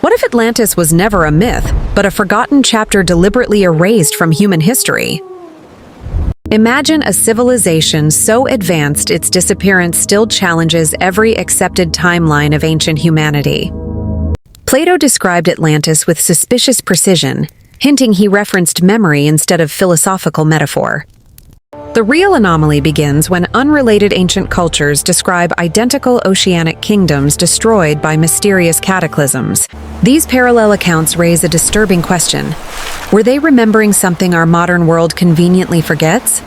What if Atlantis was never a myth, but a forgotten chapter deliberately erased from human history? Imagine a civilization so advanced its disappearance still challenges every accepted timeline of ancient humanity. Plato described Atlantis with suspicious precision, hinting he referenced memory instead of philosophical metaphor. The real anomaly begins when unrelated ancient cultures describe identical oceanic kingdoms destroyed by mysterious cataclysms. These parallel accounts raise a disturbing question. Were they remembering something our modern world conveniently forgets?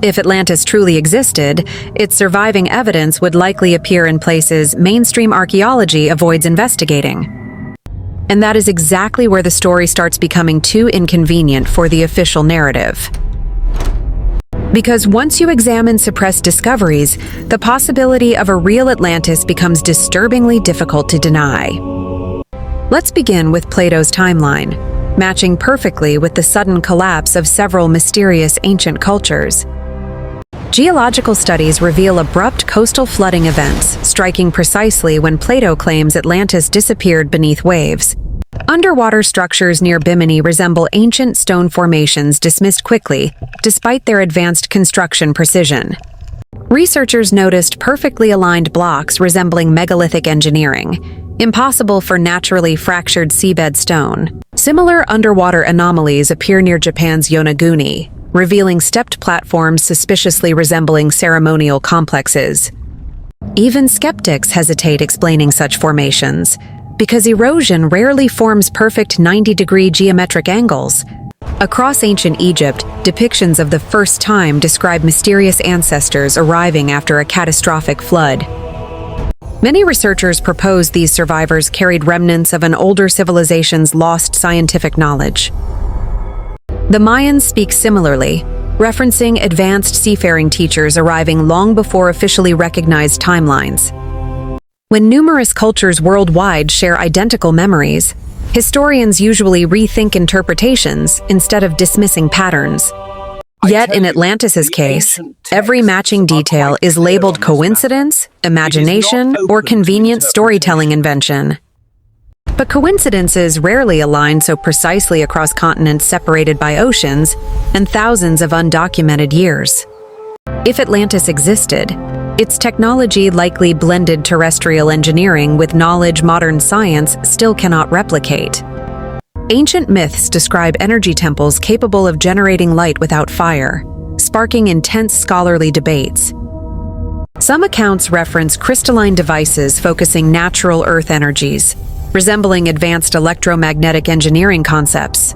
If Atlantis truly existed, its surviving evidence would likely appear in places mainstream archaeology avoids investigating. And that is exactly where the story starts becoming too inconvenient for the official narrative. Because once you examine suppressed discoveries, the possibility of a real Atlantis becomes disturbingly difficult to deny. Let's begin with Plato's timeline, matching perfectly with the sudden collapse of several mysterious ancient cultures. Geological studies reveal abrupt coastal flooding events, striking precisely when Plato claims Atlantis disappeared beneath waves. Underwater structures near Bimini resemble ancient stone formations dismissed quickly, despite their advanced construction precision. Researchers noticed perfectly aligned blocks resembling megalithic engineering, impossible for naturally fractured seabed stone. Similar underwater anomalies appear near Japan's Yonaguni, revealing stepped platforms suspiciously resembling ceremonial complexes. Even skeptics hesitate explaining such formations, because erosion rarely forms perfect 90-degree geometric angles. Across ancient Egypt, depictions of the first time describe mysterious ancestors arriving after a catastrophic flood. Many researchers propose these survivors carried remnants of an older civilization's lost scientific knowledge. The Mayans speak similarly, referencing advanced seafaring teachers arriving long before officially recognized timelines. When numerous cultures worldwide share identical memories, historians usually rethink interpretations instead of dismissing patterns. Yet in Atlantis's case, every matching detail is labeled coincidence, imagination, or convenient storytelling invention. But coincidences rarely align so precisely across continents separated by oceans and thousands of undocumented years. If Atlantis existed, its technology likely blended terrestrial engineering with knowledge modern science still cannot replicate. Ancient myths describe energy temples capable of generating light without fire, sparking intense scholarly debates. Some accounts reference crystalline devices focusing natural earth energies, resembling advanced electromagnetic engineering concepts.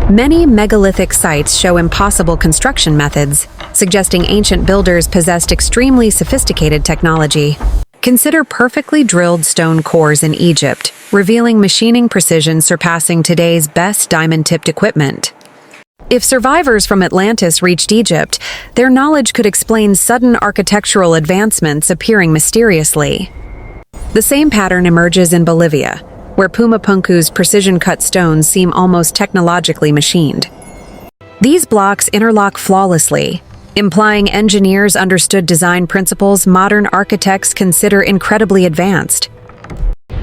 Many megalithic sites show impossible construction methods, suggesting ancient builders possessed extremely sophisticated technology. Consider perfectly drilled stone cores in Egypt, revealing machining precision surpassing today's best diamond-tipped equipment. If survivors from Atlantis reached Egypt, their knowledge could explain sudden architectural advancements appearing mysteriously. The same pattern emerges in Bolivia, where Pumapunku's precision-cut stones seem almost technologically machined. These blocks interlock flawlessly, implying engineers understood design principles modern architects consider incredibly advanced.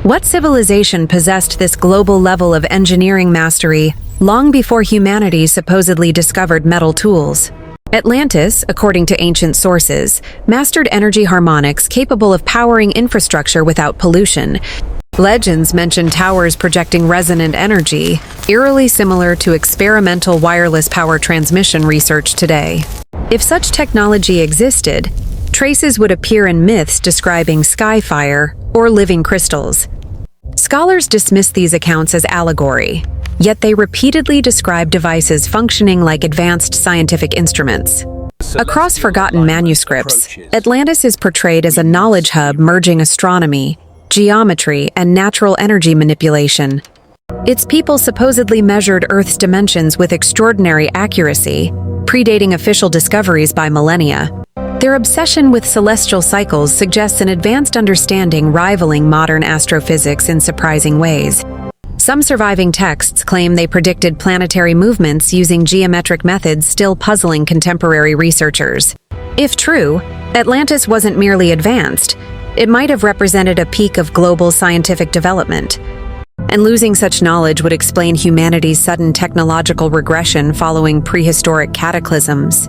What civilization possessed this global level of engineering mastery long before humanity supposedly discovered metal tools? Atlantis, according to ancient sources, mastered energy harmonics capable of powering infrastructure without pollution. Legends mention towers projecting resonant energy, eerily similar to experimental wireless power transmission research today. If such technology existed, traces would appear in myths describing sky fire or living crystals. Scholars dismiss these accounts as allegory, yet they repeatedly describe devices functioning like advanced scientific instruments. Across forgotten manuscripts, Atlantis is portrayed as a knowledge hub merging astronomy, geometry, and natural energy manipulation. Its people supposedly measured Earth's dimensions with extraordinary accuracy, predating official discoveries by millennia. Their obsession with celestial cycles suggests an advanced understanding rivaling modern astrophysics in surprising ways. Some surviving texts claim they predicted planetary movements using geometric methods still puzzling contemporary researchers. If true, Atlantis wasn't merely advanced, it might have represented a peak of global scientific development. And losing such knowledge would explain humanity's sudden technological regression following prehistoric cataclysms.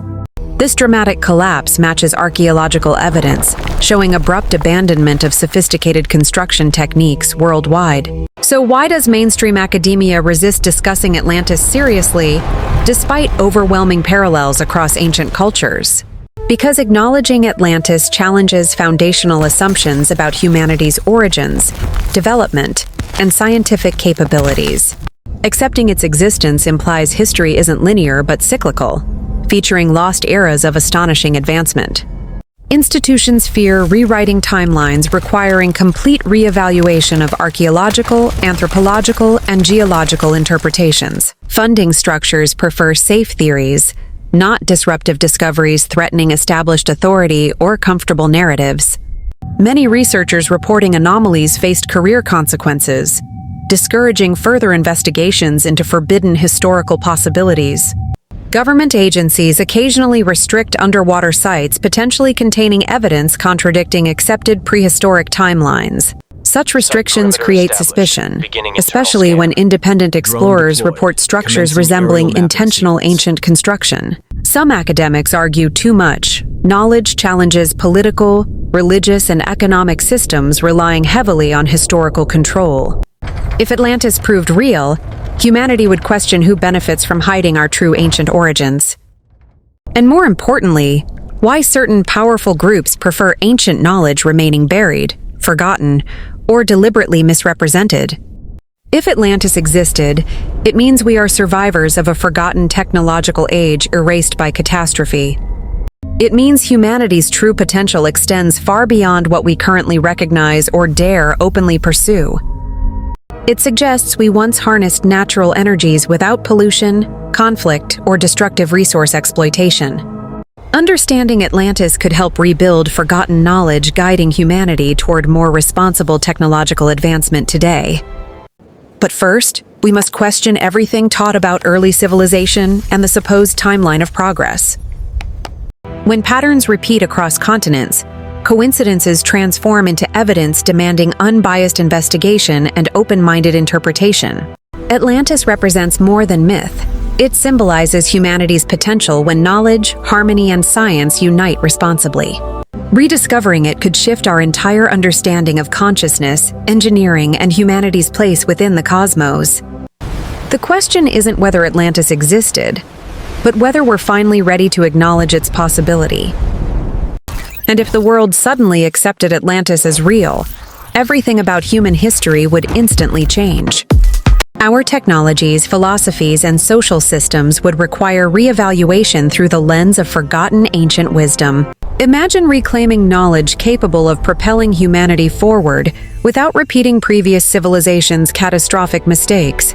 This dramatic collapse matches archaeological evidence, showing abrupt abandonment of sophisticated construction techniques worldwide. So why does mainstream academia resist discussing Atlantis seriously, despite overwhelming parallels across ancient cultures? Because acknowledging Atlantis challenges foundational assumptions about humanity's origins, development, and scientific capabilities. Accepting its existence implies history isn't linear but cyclical, featuring lost eras of astonishing advancement. Institutions fear rewriting timelines requiring complete reevaluation of archaeological, anthropological, and geological interpretations. Funding structures prefer safe theories, not disruptive discoveries threatening established authority or comfortable narratives. Many researchers reporting anomalies faced career consequences, discouraging further investigations into forbidden historical possibilities. Government agencies occasionally restrict underwater sites potentially containing evidence contradicting accepted prehistoric timelines. Such restrictions create suspicion, especially when independent explorers report structures resembling intentional ancient construction. Some academics argue too much. Knowledge challenges political, religious, and economic systems relying heavily on historical control. If Atlantis proved real, humanity would question who benefits from hiding our true ancient origins. And more importantly, why certain powerful groups prefer ancient knowledge remaining buried, forgotten, or deliberately misrepresented. If Atlantis existed, it means we are survivors of a forgotten technological age erased by catastrophe. It means humanity's true potential extends far beyond what we currently recognize or dare openly pursue. It suggests we once harnessed natural energies without pollution, conflict, or destructive resource exploitation. Understanding Atlantis could help rebuild forgotten knowledge guiding humanity toward more responsible technological advancement today. But first, we must question everything taught about early civilization and the supposed timeline of progress. When patterns repeat across continents, coincidences transform into evidence demanding unbiased investigation and open-minded interpretation. Atlantis represents more than myth. It symbolizes humanity's potential when knowledge, harmony, and science unite responsibly. Rediscovering it could shift our entire understanding of consciousness, engineering, and humanity's place within the cosmos. The question isn't whether Atlantis existed, but whether we're finally ready to acknowledge its possibility. And if the world suddenly accepted Atlantis as real, everything about human history would instantly change. Our technologies, philosophies, and social systems would require re-evaluation through the lens of forgotten ancient wisdom. Imagine reclaiming knowledge capable of propelling humanity forward without repeating previous civilizations' catastrophic mistakes.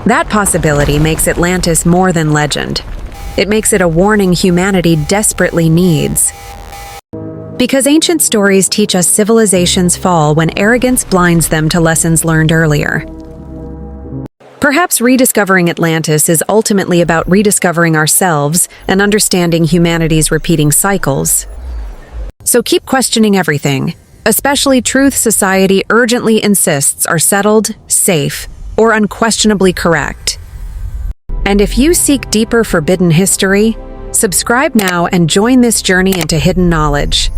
That possibility makes Atlantis more than legend. It makes it a warning humanity desperately needs. Because ancient stories teach us civilizations fall when arrogance blinds them to lessons learned earlier. Perhaps rediscovering Atlantis is ultimately about rediscovering ourselves and understanding humanity's repeating cycles. So keep questioning everything, especially truths society urgently insists are settled, safe, or unquestionably correct. And if you seek deeper forbidden history, subscribe now and join this journey into hidden knowledge.